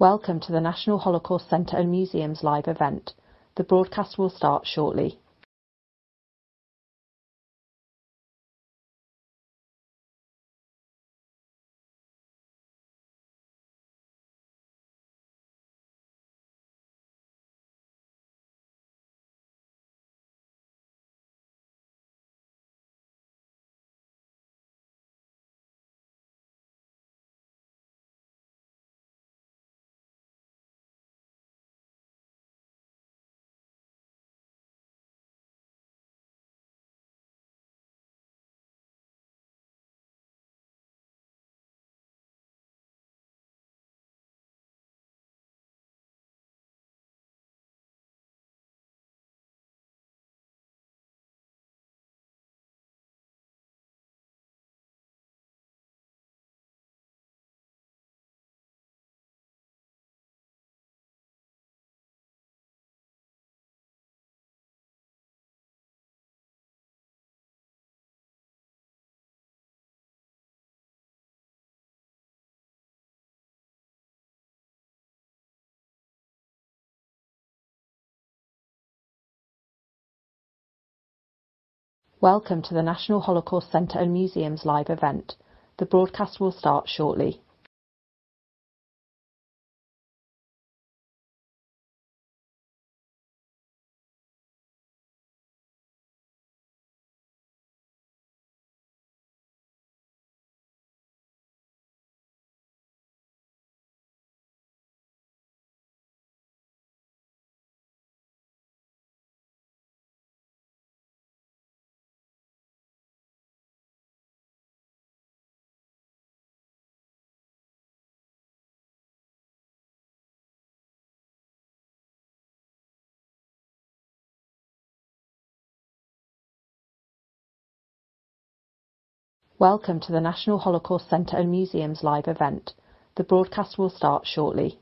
Welcome to the National Holocaust Centre and Museum's live event. The broadcast will start shortly. Welcome to the National Holocaust Centre and Museum's live event. The broadcast will start shortly. Welcome to the National Holocaust Centre and Museum's live event. The broadcast will start shortly.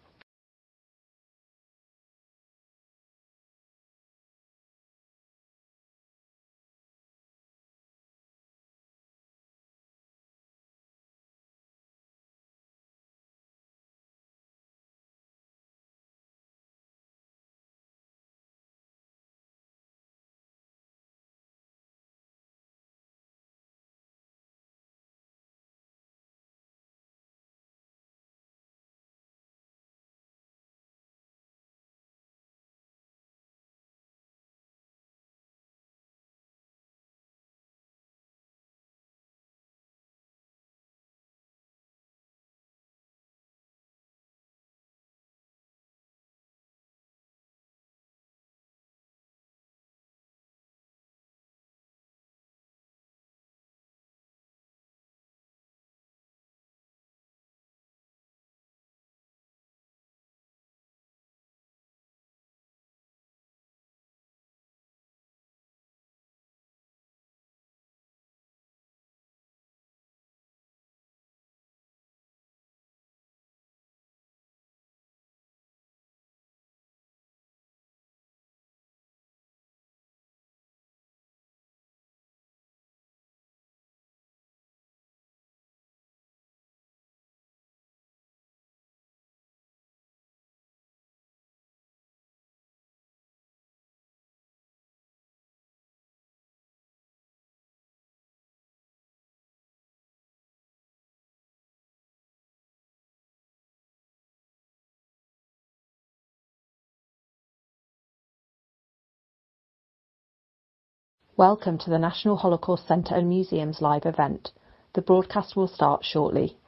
Welcome to the National Holocaust Centre and Museum's live event. The broadcast will start shortly.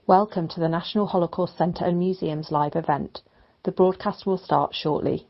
Welcome to the National Holocaust Centre and Museum's live event. The broadcast will start shortly.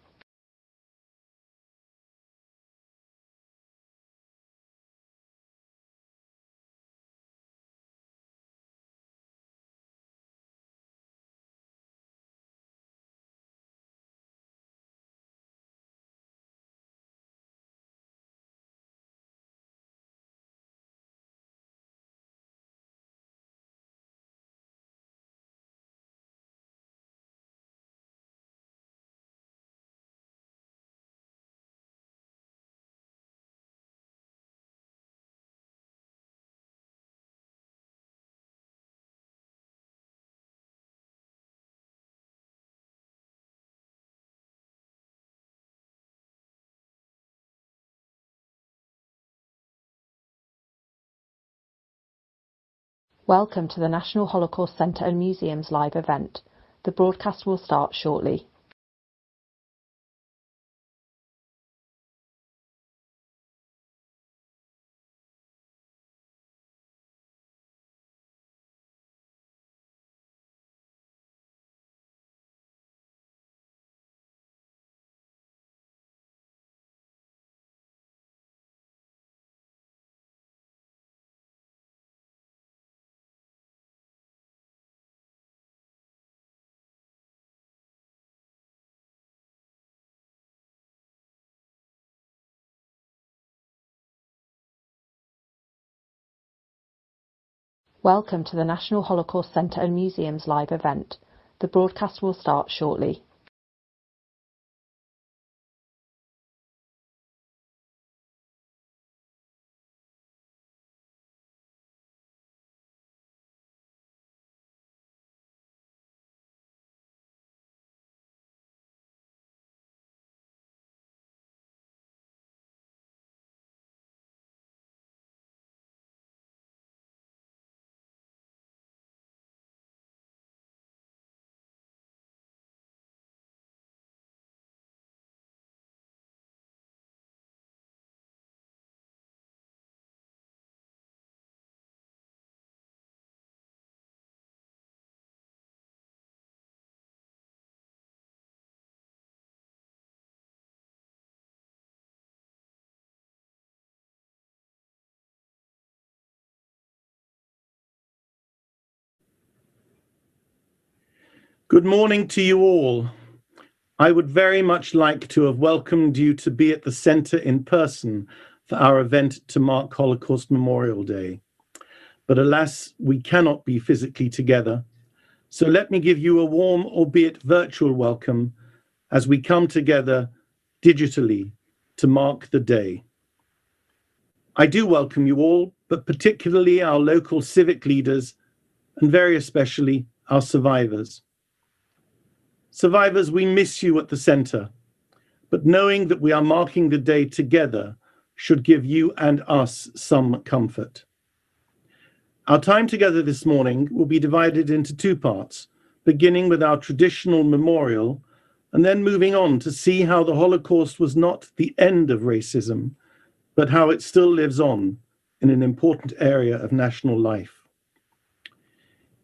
Welcome to the National Holocaust Centre and Museum's live event. The broadcast will start shortly. Welcome to the National Holocaust Centre and Museum's live event. The broadcast will start shortly. Good morning to you all. I would very much like to have welcomed you to be at the centre in person for our event to mark Holocaust Memorial Day. But alas, we cannot be physically together. So let me give you a warm, albeit virtual welcome as we come together digitally to mark the day. I do welcome you all, but particularly our local civic leaders and very especially our survivors. Survivors, we miss you at the centre, but knowing that we are marking the day together should give you and us some comfort. Our time together this morning will be divided into two parts, beginning with our traditional memorial and then moving on to see how the Holocaust was not the end of racism, but how it still lives on in an important area of national life.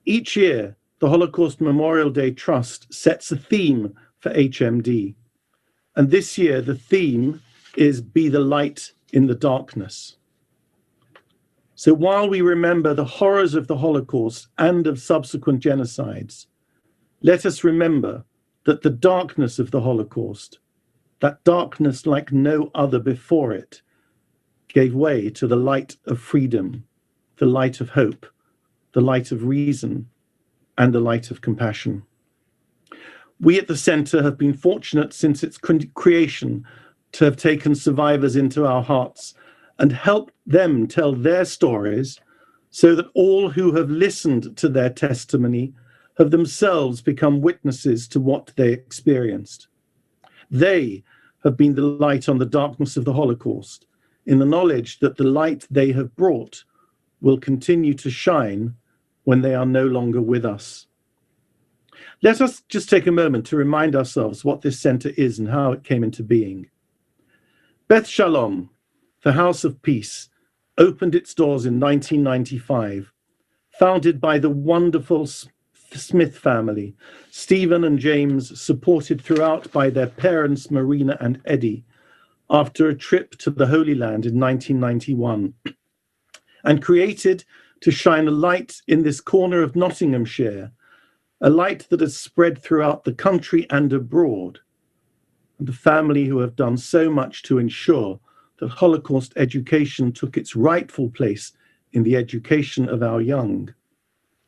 Each year, the Holocaust Memorial Day Trust sets a theme for HMD. And this year, the theme is Be the Light in the Darkness. So while we remember the horrors of the Holocaust and of subsequent genocides, let us remember that the darkness of the Holocaust, that darkness like no other before it, gave way to the light of freedom, the light of hope, the light of reason, and the light of compassion. We at the Centre have been fortunate since its creation to have taken survivors into our hearts and helped them tell their stories so that all who have listened to their testimony have themselves become witnesses to what they experienced. They have been the light on the darkness of the Holocaust, in the knowledge that the light they have brought will continue to shine when they are no longer with us. Let us just take a moment to remind ourselves what this centre is and how it came into being. Beth Shalom, the House of Peace, opened its doors in 1995, founded by the wonderful Smith family, Stephen and James, supported throughout by their parents, Marina and Eddie, after a trip to the Holy Land in 1991, and created to shine a light in this corner of Nottinghamshire, a light that has spread throughout the country and abroad, and the family who have done so much to ensure that Holocaust education took its rightful place in the education of our young,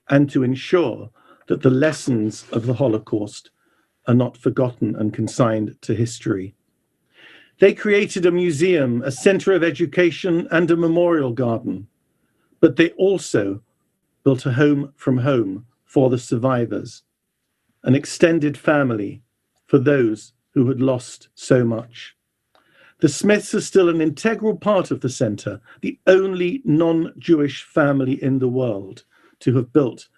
and to ensure that the lessons of the Holocaust are not forgotten and consigned to history. They created a museum, a centre of education, and a memorial garden, but they also built a home from home for the survivors, an extended family for those who had lost so much. The Smiths are still an integral part of the centre, the only non-Jewish family in the world to have built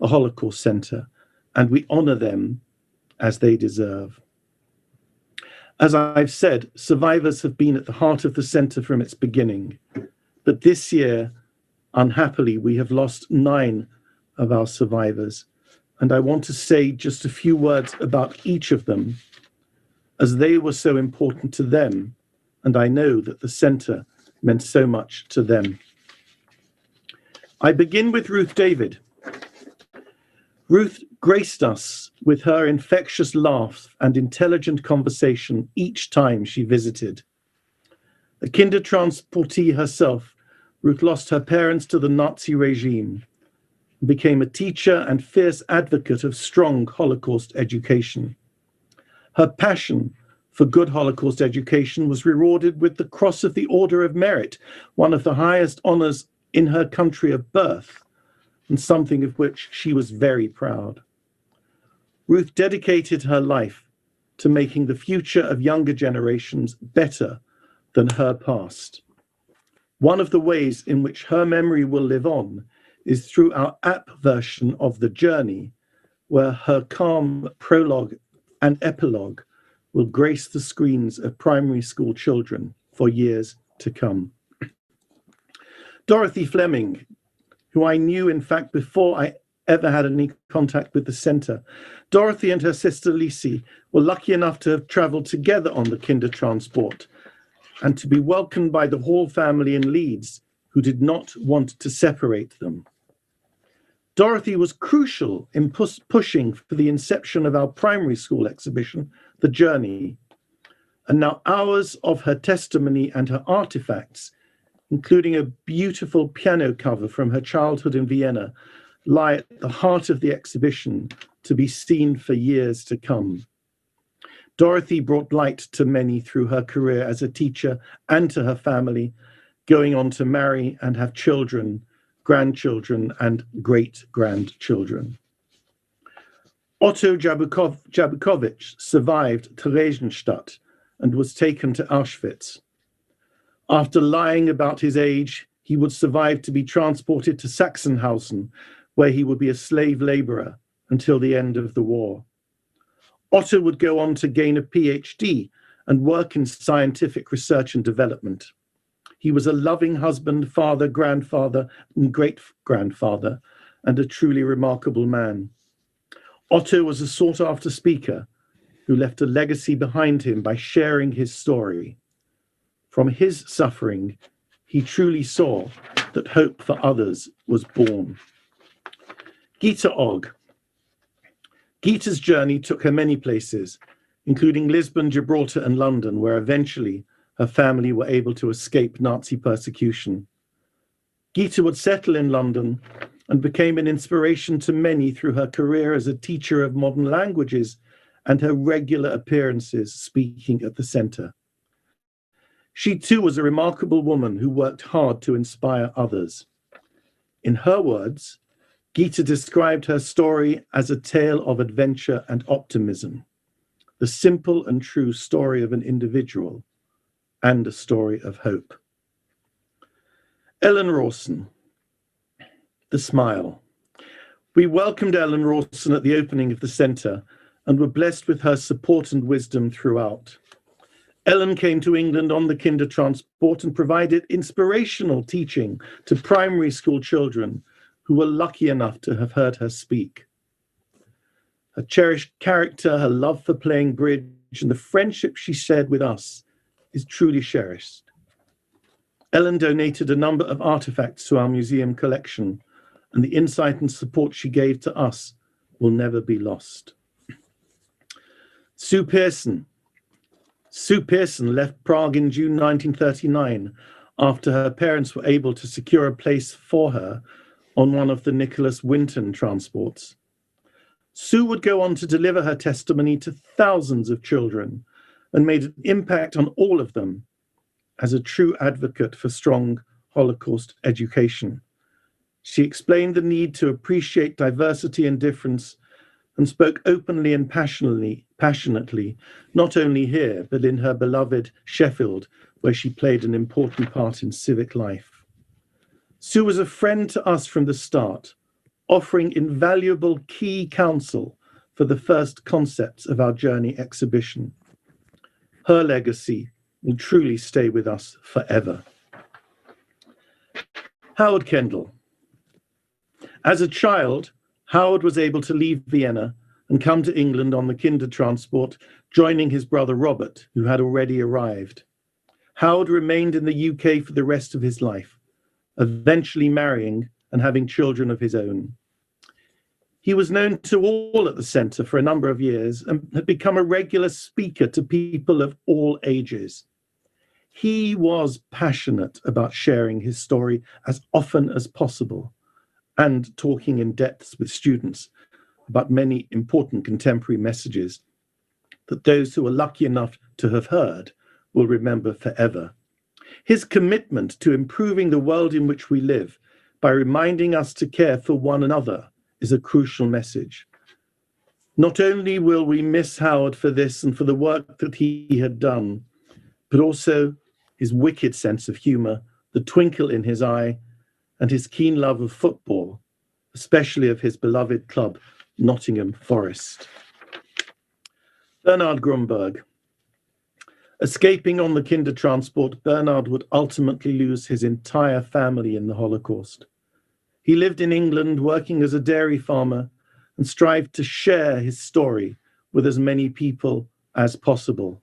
a Holocaust centre, and we honour them as they deserve. As I've said, survivors have been at the heart of the centre from its beginning, but this year, unhappily, we have lost 9 of our survivors, and I want to say just a few words about each of them, as they were so important to them, and I know that the centre meant so much to them. I begin with Ruth David. Ruth graced us with her infectious laugh and intelligent conversation each time she visited. A Kindertransportee herself, Ruth lost her parents to the Nazi regime and became a teacher and fierce advocate of strong Holocaust education. Her passion for good Holocaust education was rewarded with the Cross of the Order of Merit, one of the highest honours in her country of birth, and something of which she was very proud. Ruth dedicated her life to making the future of younger generations better than her past. One of the ways in which her memory will live on is through our app version of The Journey, where her calm prologue and epilogue will grace the screens of primary school children for years to come. Dorothy Fleming, who I knew, in fact, before I ever had any contact with the centre. Dorothy and her sister Lisi were lucky enough to have travelled together on the Kindertransport and to be welcomed by the Hall family in Leeds, who did not want to separate them. Dorothy was crucial in pushing for the inception of our primary school exhibition, The Journey. And now hours of her testimony and her artifacts, including a beautiful piano cover from her childhood in Vienna, lie at the heart of the exhibition to be seen for years to come. Dorothy brought light to many through her career as a teacher and to her family, going on to marry and have children, grandchildren, and great-grandchildren. Otto Jabukovich survived Theresienstadt and was taken to Auschwitz. After lying about his age, he would survive to be transported to Sachsenhausen, where he would be a slave labourer until the end of the war. Otto would go on to gain a PhD and work in scientific research and development. He was a loving husband, father, grandfather, and great-grandfather, and a truly remarkable man. Otto was a sought-after speaker who left a legacy behind him by sharing his story. From his suffering, he truly saw that hope for others was born. Gita Og. Gita's journey took her many places, including Lisbon, Gibraltar, and London, where eventually her family were able to escape Nazi persecution. Gita would settle in London and became an inspiration to many through her career as a teacher of modern languages and her regular appearances speaking at the centre. She too was a remarkable woman who worked hard to inspire others. In her words, Gita described her story as a tale of adventure and optimism, the simple and true story of an individual and a story of hope. Ellen Rawson, the smile. We welcomed Ellen Rawson at the opening of the centre and were blessed with her support and wisdom throughout. Ellen came to England on the Kindertransport and provided inspirational teaching to primary school children who were lucky enough to have heard her speak. Her cherished character, her love for playing bridge, and the friendship she shared with us is truly cherished. Ellen donated a number of artifacts to our museum collection, and the insight and support she gave to us will never be lost. Sue Pearson. Sue Pearson left Prague in June 1939 after her parents were able to secure a place for her on one of the Nicholas Winton transports. Sue would go on to deliver her testimony to thousands of children and made an impact on all of them as a true advocate for strong Holocaust education. She explained the need to appreciate diversity and difference and spoke openly and passionately, not only here, but in her beloved Sheffield, where she played an important part in civic life. Sue was a friend to us from the start, offering invaluable key counsel for the first concepts of our Journey exhibition. Her legacy will truly stay with us forever. Howard Kendall. As a child, Howard was able to leave Vienna and come to England on the Kinder transport, joining his brother Robert, who had already arrived. Howard remained in the UK for the rest of his life, eventually marrying and having children of his own. He was known to all at the centre for a number of years and had become a regular speaker to people of all ages. He was passionate about sharing his story as often as possible and talking in depth with students about many important contemporary messages that those who are lucky enough to have heard will remember forever. His commitment to improving the world in which we live by reminding us to care for one another is a crucial message. Not only will we miss Howard for this and for the work that he had done, but also his wicked sense of humour, the twinkle in his eye, and his keen love of football, especially of his beloved club, Nottingham Forest. Bernard Grunberg. Escaping on the Kinder transport, Bernard would ultimately lose his entire family in the Holocaust. He lived in England working as a dairy farmer and strived to share his story with as many people as possible.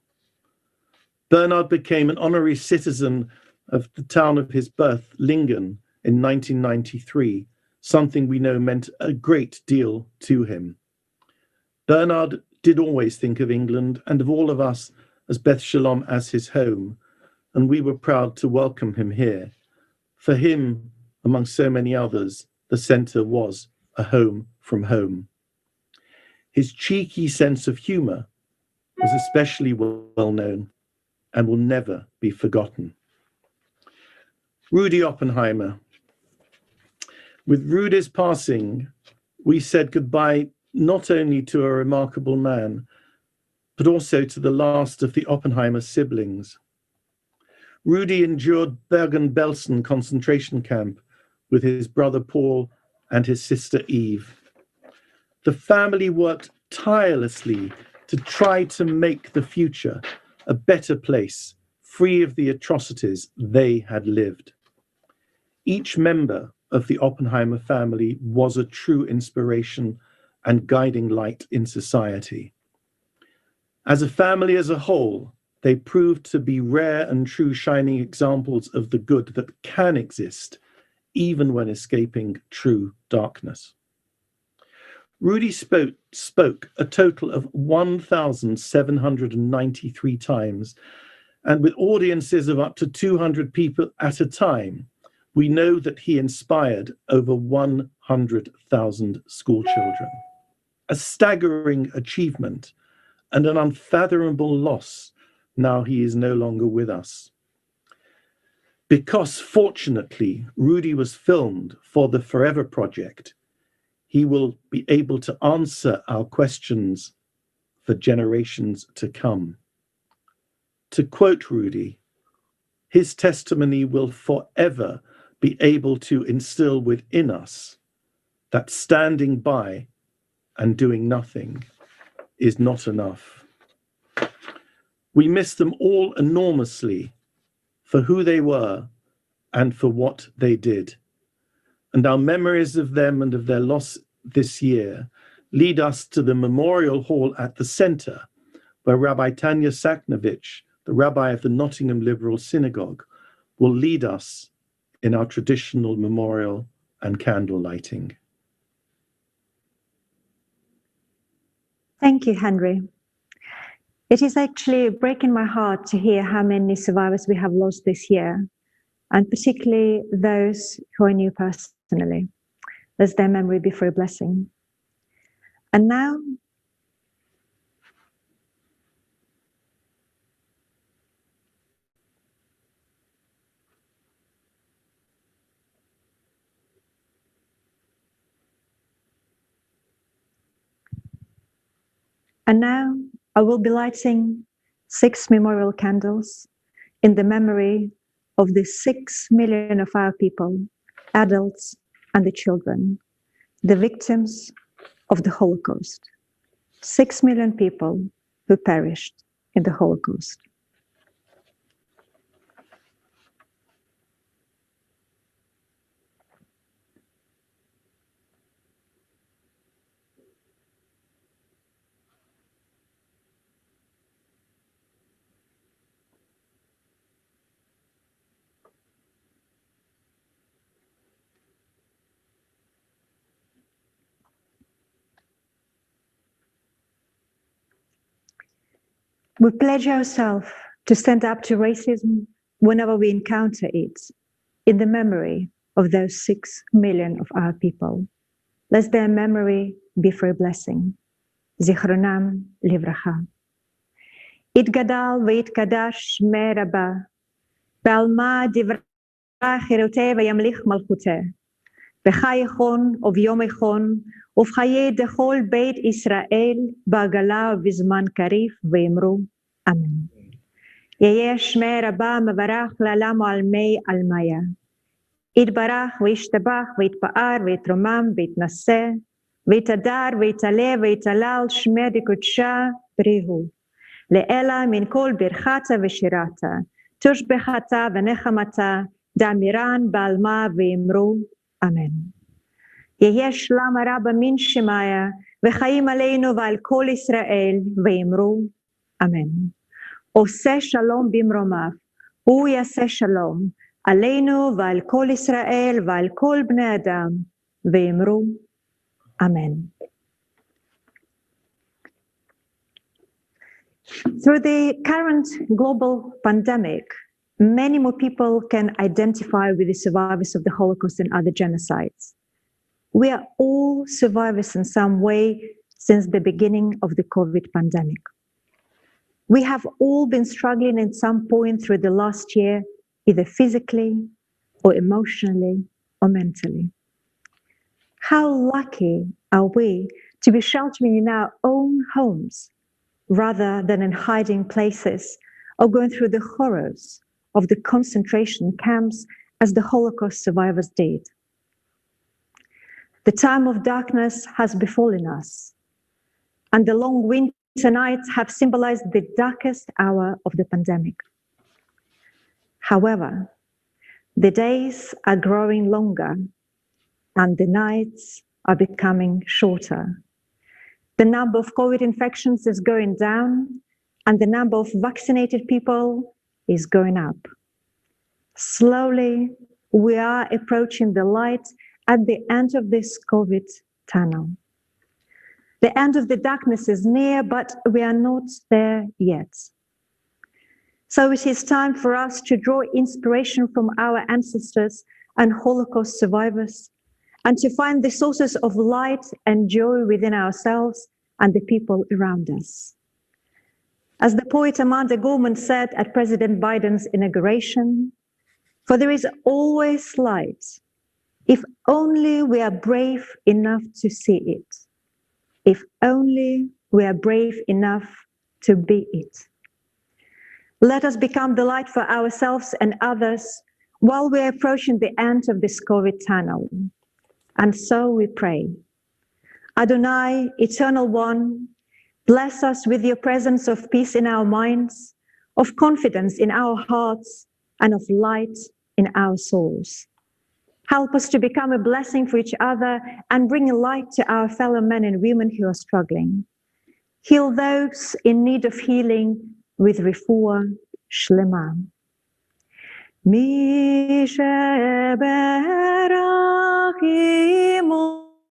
Bernard became an honorary citizen of the town of his birth, Lingen, in 1993, something we know meant a great deal to him. Bernard did always think of England and of all of us as Beth Shalom as his home, and we were proud to welcome him here. For him, among so many others, the centre was a home from home. His cheeky sense of humour was especially well known and will never be forgotten. Rudy Oppenheimer. With Rudy's passing, we said goodbye not only to a remarkable man, but also to the last of the Oppenheimer siblings. Rudy endured Bergen-Belsen concentration camp with his brother Paul and his sister Eve. The family worked tirelessly to try to make the future a better place, free of the atrocities they had lived. Each member of the Oppenheimer family was a true inspiration and guiding light in society. As a family as a whole, they proved to be rare and true shining examples of the good that can exist, even when escaping true darkness. Rudy spoke a total of 1,793 times, and with audiences of up to 200 people at a time, we know that he inspired over 100,000 school children. A staggering achievement and an unfathomable loss now he is no longer with us. Because fortunately, Rudy was filmed for the Forever Project, he will be able to answer our questions for generations to come. To quote Rudy, his testimony will forever be able to instill within us that standing by and doing nothing is not enough. We miss them all enormously for who they were and for what they did. and our memories of them and of their loss this year lead us to the memorial hall at the centre, where Rabbi Tanya Sakhnovitch, the rabbi of the Nottingham Liberal Synagogue, will lead us in our traditional memorial and candle lighting. Thank you, Henry. It is actually breaking my heart to hear how many survivors we have lost this year, and particularly those who I knew personally. Let their memory be for a blessing. And now, I will be lighting 6 memorial candles in the memory of the 6 million of our people, adults and the children, the victims of the Holocaust. 6 million people who perished in the Holocaust. We pledge ourselves to stand up to racism whenever we encounter it, in the memory of those 6 million of our people. Let their memory be for a blessing. Zichronam livracha. Itgadal veitkadash shmei Rabbah, be'alma divra chiroteh ve'yamlich malchuteh, b'chai echon u'vyom echon, ובחיי דכל בית ישראל בעגלה ובזמן קריב ואמרו אמן. יהיה שמי רבה מברך לעולם ועלמי עלמיה. יתברך וישתבח ויתפאר ויתרומם ויתנשא ויתהדר ויתעלה ויתהלל שמי דקודשה בריהו. לאלה מן כל ברכתה ושירתה, תושבחתה ונחמתה, דאמירן בעלמה ואמרו אמן. יהיה שלום רב מן שמיה וחיים עלינו ועל כל ישראל ואמרו אמן. עושה שלום במרומיו, הוא יעשה שלום עלינו ועל כל ישראל ועל כל בני אדם ואמרו אמן. Through the current global pandemic, many more people can identify with the survivors of the Holocaust and other genocides. We are all survivors in some way since the beginning of the COVID pandemic. We have all been struggling at some point through the last year, either physically or emotionally or mentally. How lucky are we to be sheltering in our own homes rather than in hiding places or going through the horrors of the concentration camps as the Holocaust survivors did. The time of darkness has befallen us, and the long winter nights have symbolized the darkest hour of the pandemic. However, the days are growing longer, and the nights are becoming shorter. The number of COVID infections is going down, and the number of vaccinated people is going up. Slowly, we are approaching the light at the end of this COVID tunnel. The end of the darkness is near, but we are not there yet. So it is time for us to draw inspiration from our ancestors and Holocaust survivors, and to find the sources of light and joy within ourselves and the people around us. As the poet Amanda Gorman said at President Biden's inauguration, "For there is always light, if only we are brave enough to see it. If only we are brave enough to be it." Let us become the light for ourselves and others while we are approaching the end of this COVID tunnel. And so we pray. Adonai, Eternal One, bless us with your presence of peace in our minds, of confidence in our hearts, and of light in our souls. Help us to become a blessing for each other and bring a light to our fellow men and women who are struggling. Heal those in need of healing with refuah shlema. Mi sheberach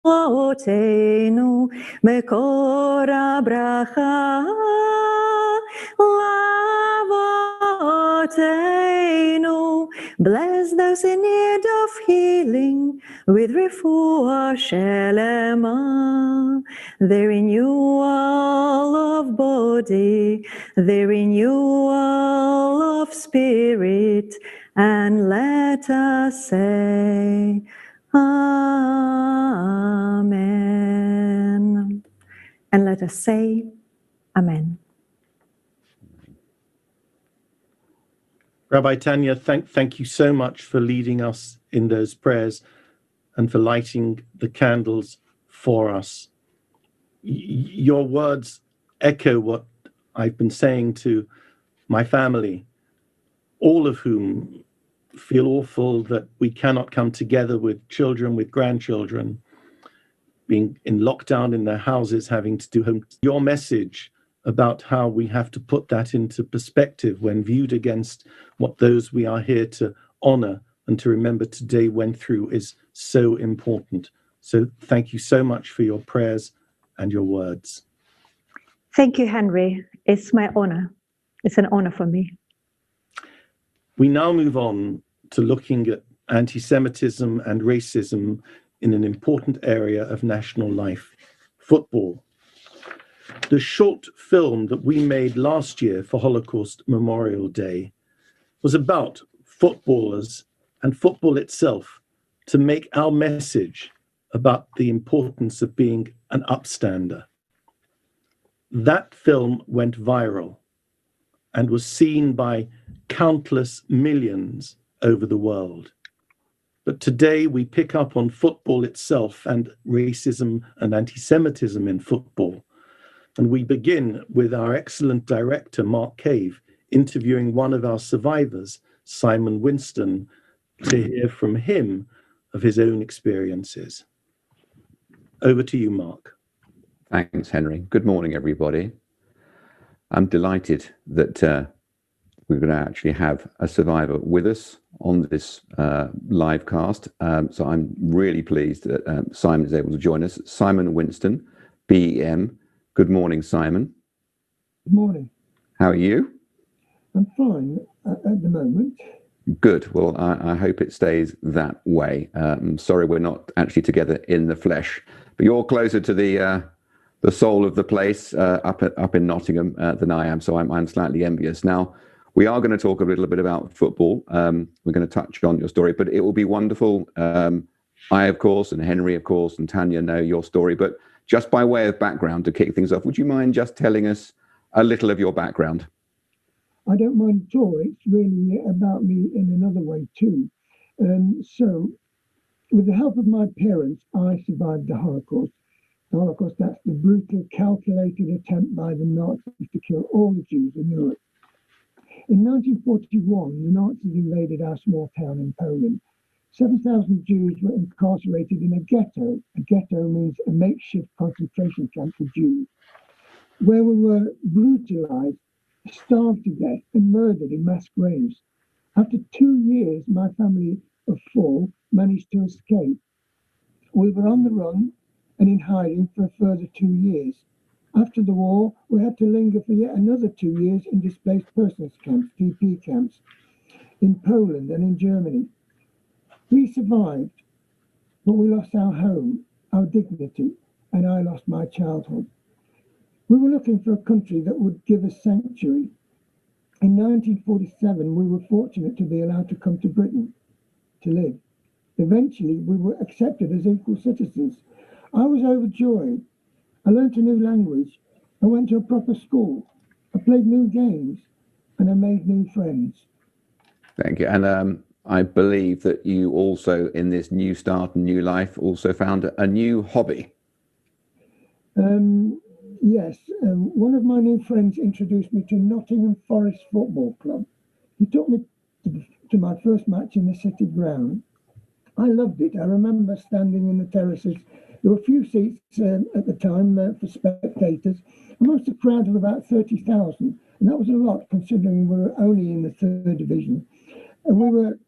imotenu mekor habracha lavotenu. Bless those in need of healing with refuah shlema. The renewal of body, the renewal of spirit, and let us say Amen. And let us say Amen. Rabbi Tanya, thank you so much for leading us in those prayers and for lighting the candles for us. Your words echo what I've been saying to my family, all of whom feel awful that we cannot come together with children, with grandchildren, being in lockdown in their houses, having to do home. Your message about how we have to put that into perspective when viewed against what those we are here to honor and to remember today went through is so important. So thank you so much for your prayers and your words. Thank you, Henry. It's my honor. It's an honor for me. We now move on to looking at anti-Semitism and racism in an important area of national life, football. The short film that we made last year for Holocaust Memorial Day was about footballers and football itself to make our message about the importance of being an upstander. That film went viral and was seen by countless millions over the world. But today we pick up on football itself and racism and anti-Semitism in football. And we begin with our excellent director, Mark Cave, interviewing one of our survivors, Simon Winston, to hear from him of his own experiences. Over to you, Mark. Thanks, Henry. Good morning, everybody. I'm delighted that we're going to actually have a survivor with us on this live cast. So I'm really pleased that Simon is able to join us. Simon Winston BEM. Good morning, Simon. Good morning. How are you? I'm fine at the moment. Good. Well, I hope it stays that way. I'm sorry we're not actually together in the flesh, but you're closer to the soul of the place up in Nottingham than I am, so I'm slightly envious. Now, we are going to talk a little bit about football. We're going to touch on your story, but it will be wonderful. I, of course, and Henry, of course, and Tanya know your story, but just by way of background to kick things off, would you mind just telling us a little of your background? I don't mind at all. It's really about me in another way too. So, with the help of my parents, I survived the Holocaust. The Holocaust, that's the brutal, calculated attempt by the Nazis to kill all the Jews in Europe. In 1941, the Nazis invaded our small town in Poland. 7,000 Jews were incarcerated in a ghetto. A ghetto means a makeshift concentration camp for Jews, where we were brutalized, starved to death, and murdered in mass graves. After 2 years, my family of 4 managed to escape. We were on the run and in hiding for a further 2 years. After the war, we had to linger for yet another 2 years in displaced persons camps, DP camps, in Poland and in Germany. We survived, but we lost our home, our dignity, and I lost my childhood. We were looking for a country that would give us sanctuary. In 1947, we were fortunate to be allowed to come to Britain to live. Eventually, we were accepted as equal citizens. I was overjoyed. I learned a new language. I went to a proper school. I played new games, and I made new friends. Thank you. And I believe that you also, in this new start and new life, also found a new hobby. Yes, one of my new friends introduced me to Nottingham Forest Football Club. He took me to my first match in the city ground. I loved it. I remember standing in the terraces. There were a few seats at the time for spectators, amongst a crowd of about 30,000. And that was a lot, considering we were only in the third division. And we were,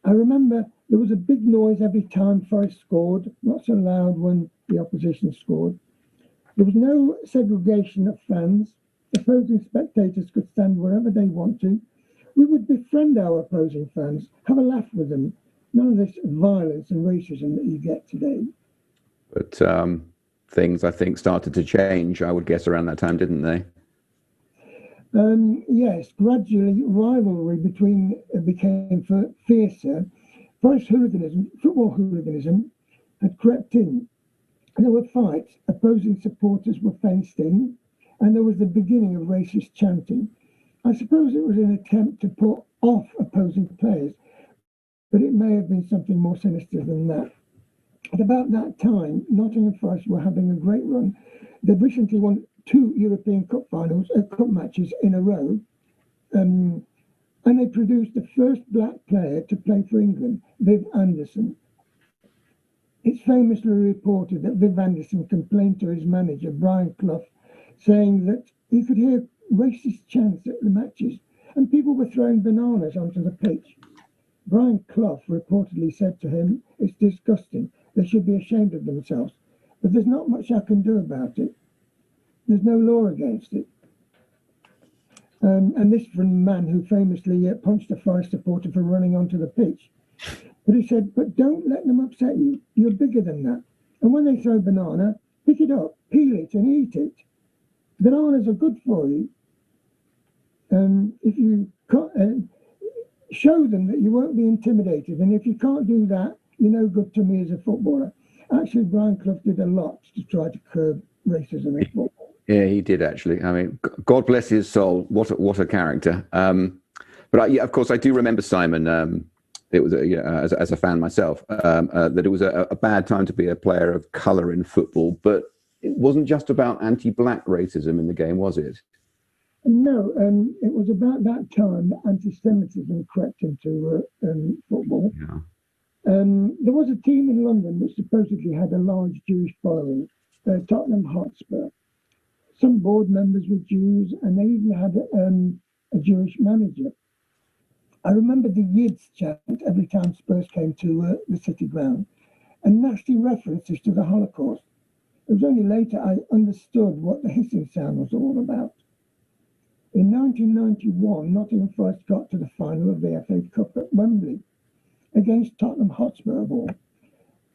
I remember there was a big noise every time Forest scored, not so loud when the opposition scored. There was no segregation of fans. Opposing spectators could stand wherever they want to. We would befriend our opposing fans, have a laugh with them. None of this violence and racism that you get today. But things, I think, started to change, I would guess, around that time, didn't they? Yes, gradually rivalry became fiercer. Forest hooliganism, football hooliganism, had crept in. There were fights, opposing supporters were fenced in, and there was the beginning of racist chanting. I suppose it was an attempt to put off opposing players, but it may have been something more sinister than that. At about that time, Nottingham Forest were having a great run. They'd recently won 2 European Cup cup matches in a row, and they produced the first black player to play for England, Viv Anderson. It's famously reported that Viv Anderson complained to his manager, Brian Clough, saying that he could hear racist chants at the matches and people were throwing bananas onto the pitch. Brian Clough reportedly said to him, "It's disgusting. They should be ashamed of themselves. But there's not much I can do about it. There's no law against it." And this from a man who famously punched a Forest supporter for running onto the pitch. But he said, "But don't let them upset you. You're bigger than that. And when they throw a banana, pick it up, peel it and eat it. Bananas are good for you. If you show them that you won't be intimidated. And if you can't do that, you're no good to me as a footballer." Actually, Brian Clough did a lot to try to curb racism in football. Yeah, he did actually. I mean, God bless his soul. What a character. But yeah, of course, I do remember Simon. It was as a fan myself that it was a bad time to be a player of colour in football. But it wasn't just about anti-black racism in the game, was it? No, it was about that time that anti-Semitism crept into football. Yeah. There was a team in London that supposedly had a large Jewish following, Tottenham Hotspur. Some board members were Jews, and they even had a Jewish manager. I remember the Yids chant every time Spurs came to the City ground, and nasty references to the Holocaust. It was only later I understood what the hissing sound was all about. In 1991, Nottingham Forest got to the final of the FA Cup at Wembley against Tottenham Hotspur of all.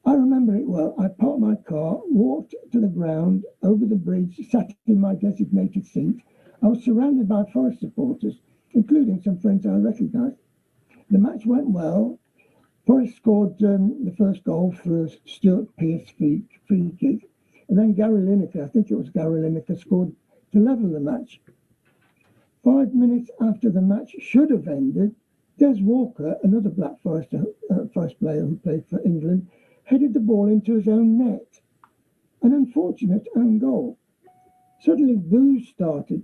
I remember it well. I parked my car, walked to the ground, over the bridge, sat in my designated seat. I was surrounded by Forest supporters, including some friends I recognised. The match went well. Forest scored the first goal through a Stuart Pearce free kick. And then Gary Lineker, I think it was Gary Lineker, scored to level the match. 5 minutes after the match should have ended, Des Walker, another Black Forest player who played for England, headed the ball into his own net. An unfortunate own goal. Suddenly boos started,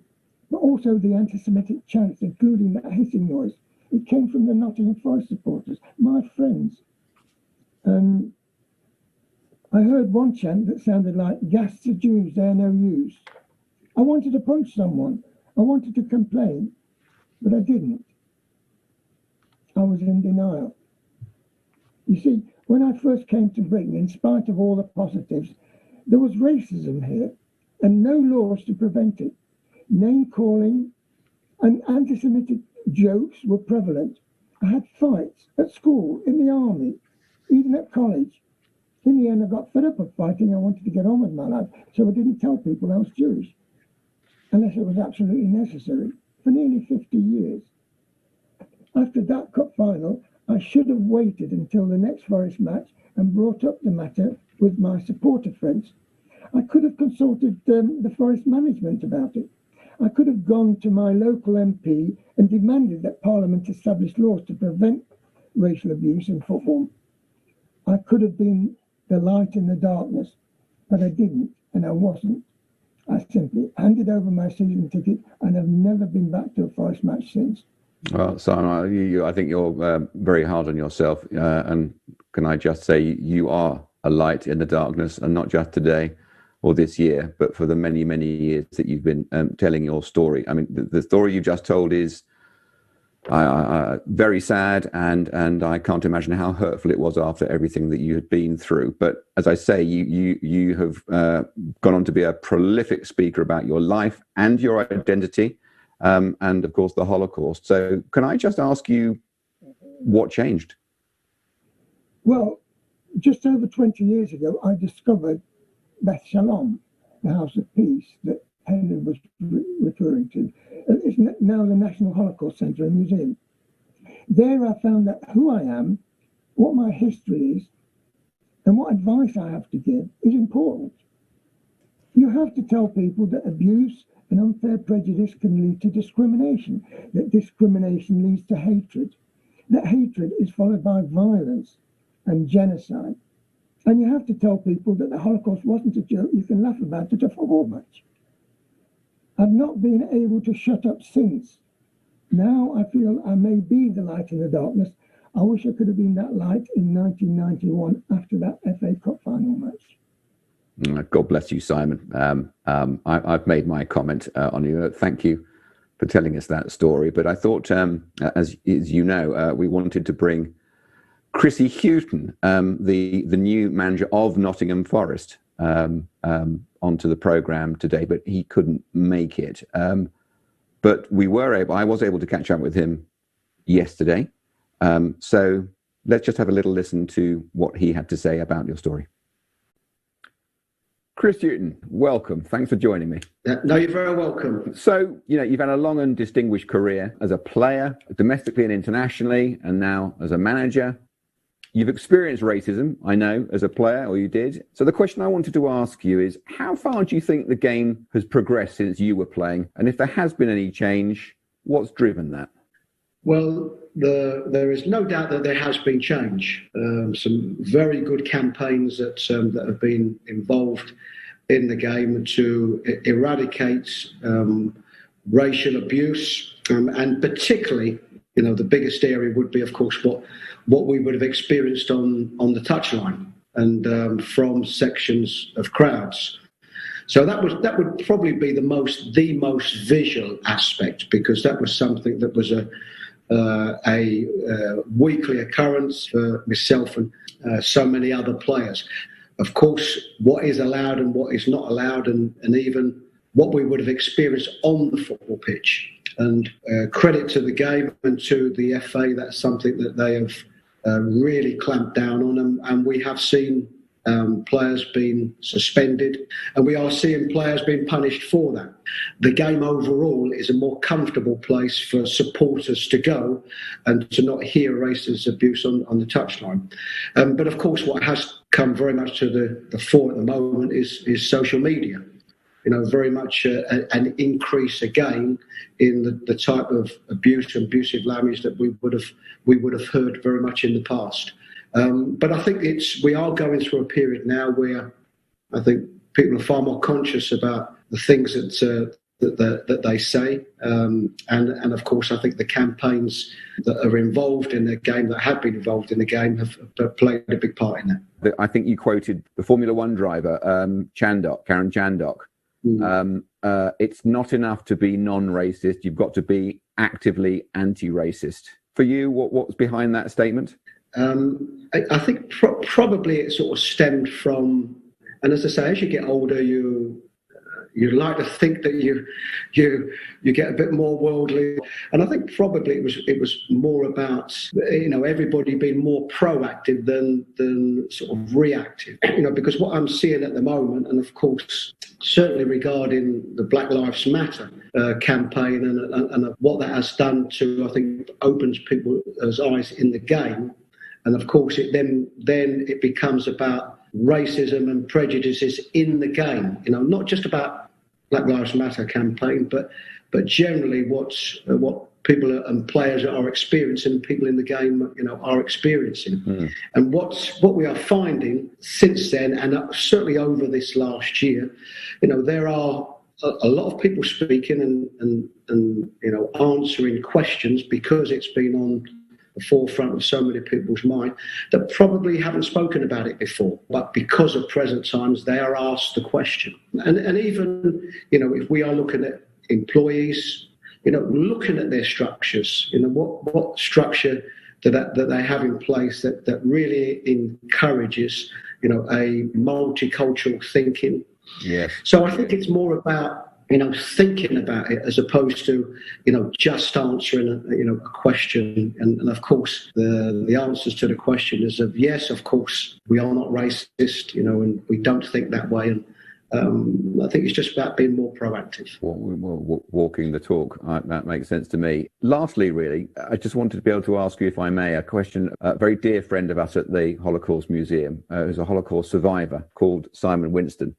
but also the anti-Semitic chants, including that hissing noise. It came from the Nottingham Forest supporters, my friends. I heard one chant that sounded like, "Gas the Jews, they're no use." I wanted to punch someone. I wanted to complain, but I didn't. I was in denial. You see, when I first came to Britain, in spite of all the positives, there was racism here and no laws to prevent it. Name-calling and anti-Semitic jokes were prevalent. I had fights at school, in the army, even at college. In the end, I got fed up of fighting. I wanted to get on with my life, so I didn't tell people I was Jewish, unless it was absolutely necessary, for nearly 50 years. After that cup final, I should have waited until the next Forest match and brought up the matter with my supporter friends. I could have consulted the Forest management about it. I could have gone to my local MP and demanded that Parliament establish laws to prevent racial abuse in football. I could have been the light in the darkness, but I didn't, and I wasn't. I simply handed over my season ticket and have never been back to a Forest match since. Well, Simon, I think you're very hard on yourself, and can I just say you are a light in the darkness, and not just today or this year, but for the many, many years that you've been telling your story. I mean, the story you just told is very sad, and I can't imagine how hurtful it was after everything that you had been through. But as I say, you have gone on to be a prolific speaker about your life and your identity, and of course the Holocaust. So can I just ask you what changed? Well, just over 20 years ago, I discovered Beth Shalom, the House of Peace that Henry was referring to. It's now the National Holocaust Centre and Museum. There I found out who I am, what my history is, and what advice I have to give is important. You have to tell people that abuse and unfair prejudice can lead to discrimination, that discrimination leads to hatred, that hatred is followed by violence and genocide. And you have to tell people that the Holocaust wasn't a joke you can laugh about it a football match. I've not been able to shut up since. Now I feel I may be the light in the darkness. I wish I could have been that light in 1991 after that FA Cup final match. God bless you, Simon. I've made my comment on you. Thank you for telling us that story. But I thought, as you know, we wanted to bring Chris Hughton, the new manager of Nottingham Forest, onto the programme today, but he couldn't make it. But I was able to catch up with him yesterday. So let's just have a little listen to what he had to say about your story. Chris Hughton, welcome. Thanks for joining me. No, you're very welcome. So, you've had a long and distinguished career as a player, domestically and internationally, and now as a manager. You've experienced racism, I know, as a player, or you did. So the question I wanted to ask you is, how far do you think the game has progressed since you were playing? And if there has been any change, what's driven that? Well, there is no doubt that there has been change. Some very good campaigns that have been involved in the game to eradicate racial abuse, and particularly, the biggest area would be, of course, what we would have experienced on the touchline and from sections of crowds. So that would probably be the most visual aspect, because that was something that was a weekly occurrence for myself and so many other players. Of course, what is allowed and what is not allowed, and even what we would have experienced on the football pitch. And credit to the game and to the FA, that's something that they have really clamped down on, and we have seen players being suspended, and we are seeing players being punished for that. The game overall is a more comfortable place for supporters to go and to not hear racist abuse on the touchline. But of course, what has come very much to the fore at the moment is social media. Very much an increase again in the type of abuse and abusive language that we would have heard very much in the past. But I think we are going through a period now where I think people are far more conscious about the things that they say, and of course I think the campaigns that are involved in the game, that have been involved in the game, have played a big part in that. I think you quoted the Formula One driver, Karen Chandok. It's not enough to be non-racist, you've got to be actively anti-racist. For you, what's behind that statement? I think probably it sort of stemmed from, and as I say, as you get older, you like to think that you get a bit more worldly, and I think probably it was more about everybody being more proactive than sort of reactive. Because what I'm seeing at the moment, and of course certainly regarding the Black Lives Matter campaign and what that has done to, I think, opens people's eyes in the game. And of course, then it becomes about racism and prejudices in the game. Not just about Black Lives Matter campaign, but generally what people and players are experiencing, people in the game, are experiencing. And what we are finding since then, and certainly over this last year, there are a lot of people speaking and answering questions because it's been on the forefront of so many people's mind that probably haven't spoken about it before. But because of present times, they are asked the question. And even, if we are looking at employees, looking at their structures, what structure that they have in place that really encourages, a multicultural thinking. Yes. So I think it's more about, thinking about it as opposed to, just answering a question. And of course, the answers to the question is yes, of course, we are not racist, and we don't think that way. And I think it's just about being more proactive. Walking the talk, that makes sense to me. Lastly, really, I just wanted to be able to ask you, if I may, a question. A very dear friend of us at the Holocaust Museum, who's a Holocaust survivor called Simon Winston.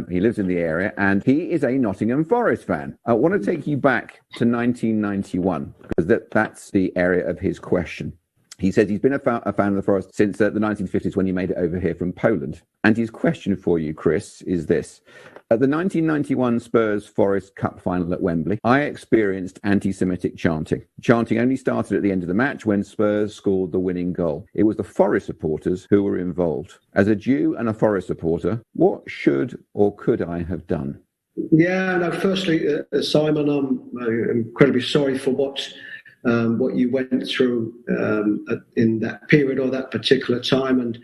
He lives in the area and he is a Nottingham Forest fan. I want to take you back to 1991 because that's the area of his question. He says he's been a fan of the Forest since the 1950s when he made it over here from Poland. And his question for you, Chris, is this. At the 1991 Spurs-Forest Cup final at Wembley, I experienced anti-Semitic chanting. Chanting only started at the end of the match when Spurs scored the winning goal. It was the Forest supporters who were involved. As a Jew and a Forest supporter, what should or could I have done? Yeah, no, firstly, Simon, I'm incredibly sorry for what you went through in that period or that particular time. And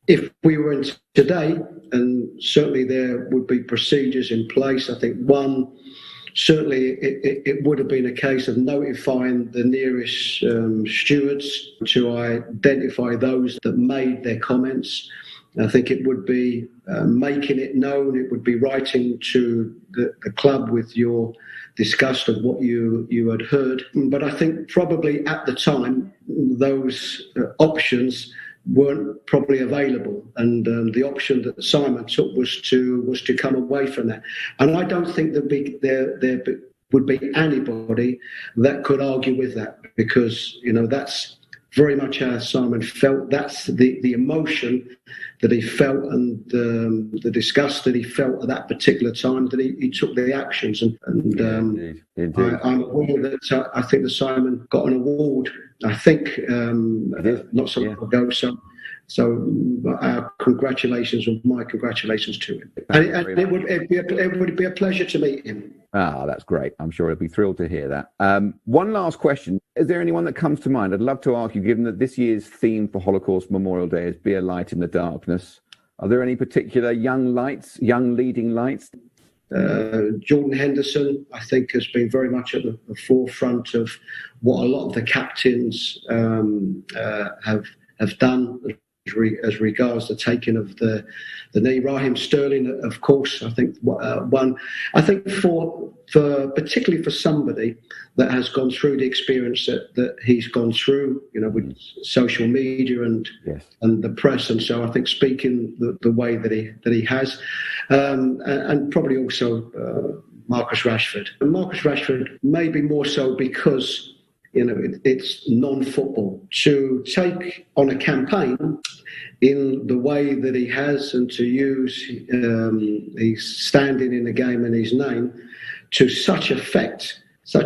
if we were in today, and certainly there would be procedures in place, I think certainly it would have been a case of notifying the nearest stewards to identify those that made their comments. I think it would be making it known, it would be writing to the club with your disgust of what you had heard. But I think probably at the time, those options weren't probably available. And the option that Simon took was to come away from that. And I don't think there would be anybody that could argue with that, because, that's very much how Simon felt. That's the emotion that he felt, and the disgust that he felt at that particular time, that he took the actions. And Indeed. I'm aware that I think that Simon got an award, I think, not so long ago. So our congratulations, and my congratulations to him. And it would be a pleasure to meet him. Ah, that's great. I'm sure he'll be thrilled to hear that. One last question. Is there anyone that comes to mind? I'd love to ask you, given that this year's theme for Holocaust Memorial Day is Be a Light in the Darkness, are there any particular young leading lights? Jordan Henderson, I think, has been very much at the forefront of what a lot of the captains have done as regards the taking of the knee. Raheem Sterling, of course, I think one. I think for particularly for somebody that has gone through the experience that he's gone through, with social media and the press, and so I think speaking the way that he has, and probably also Marcus Rashford. And Marcus Rashford maybe more so because it's non-football. To take on a campaign in the way that he has, and to use his standing in the game and his name to such effect, I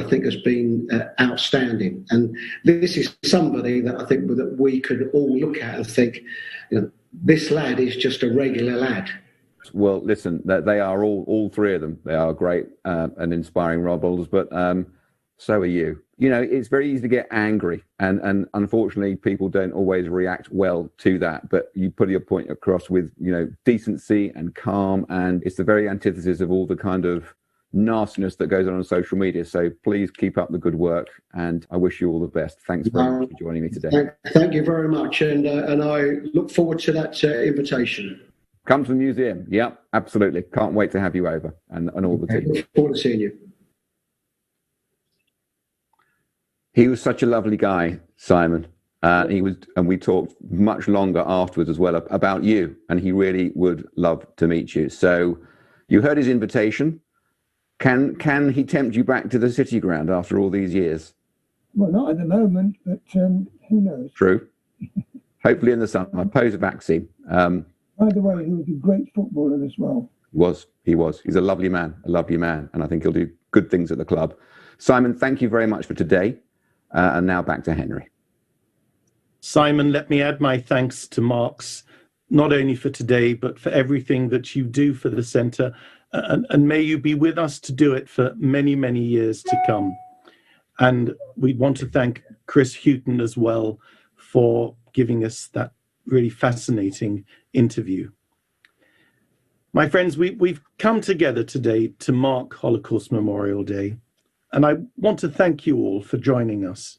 think, has been outstanding. And this is somebody that I think that we could all look at and think, this lad is just a regular lad. Well, listen, they are all three of them. They are great and inspiring role models, but so are you. It's very easy to get angry, and unfortunately people don't always react well to that, but you put your point across with, decency and calm, and it's the very antithesis of all the kind of nastiness that goes on social media. So please keep up the good work, and I wish you all the best. Thanks very much for joining me today. Thank you very much, and I look forward to that invitation. Come to the museum. Yeah, absolutely. Can't wait to have you over, and all the team. Look forward to seeing you. He was such a lovely guy, Simon. And we talked much longer afterwards as well about you, and he really would love to meet you. So you heard his invitation. Can he tempt you back to the City Ground after all these years? Well, not at the moment, but who knows? True. Hopefully in the summer, pose a vaccine. By the way, he was a great footballer as well. He was. He's a lovely man, and I think he'll do good things at the club. Simon, thank you very much for today. And now back to Henry. Simon, let me add my thanks to Mark's, not only for today, but for everything that you do for the centre. And may you be with us to do it for many, many years to come. And we want to thank Chris Hughton as well for giving us that really fascinating interview. My friends, we've come together today to mark Holocaust Memorial Day, and I want to thank you all for joining us.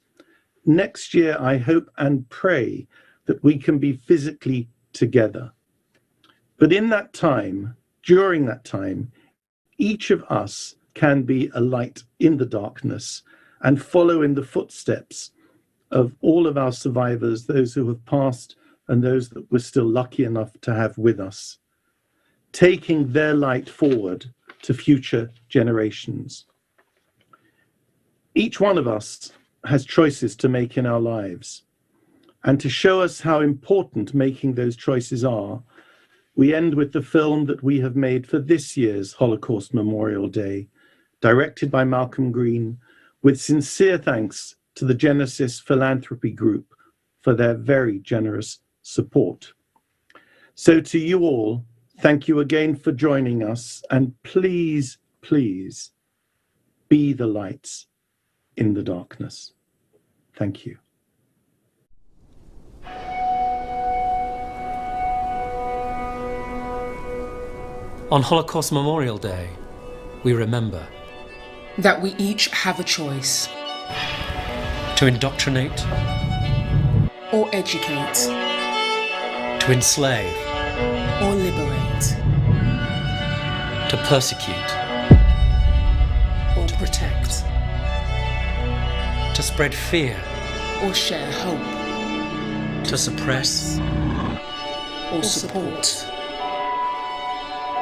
Next year, I hope and pray that we can be physically together. But in that time, during that time, each of us can be a light in the darkness and follow in the footsteps of all of our survivors, those who have passed and those that we're still lucky enough to have with us, taking their light forward to future generations. Each one of us has choices to make in our lives. And to show us how important making those choices are, we end with the film that we have made for this year's Holocaust Memorial Day, directed by Malcolm Green, with sincere thanks to the Genesis Philanthropy Group for their very generous support. So to you all, thank you again for joining us, and please, please, be the lights in the darkness. Thank you. On Holocaust Memorial Day, we remember that we each have a choice to indoctrinate, or educate, to enslave, or liberate, to persecute, or protect, to spread fear, or share hope, to suppress, or support,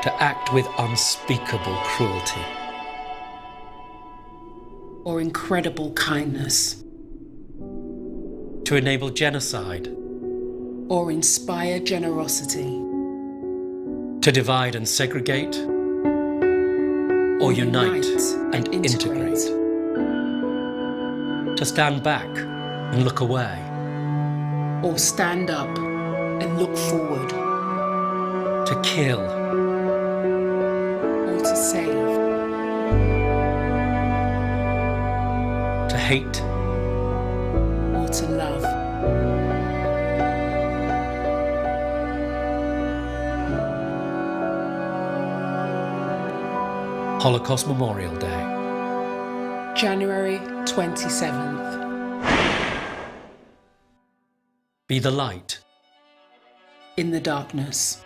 to act with unspeakable cruelty, or incredible kindness, to enable genocide, or inspire generosity, to divide and segregate, or unite and integrate, to stand back and look away, or stand up and look forward, to kill, or to save, to hate, or to love. Holocaust Memorial Day, January 27th. be the light In the darkness.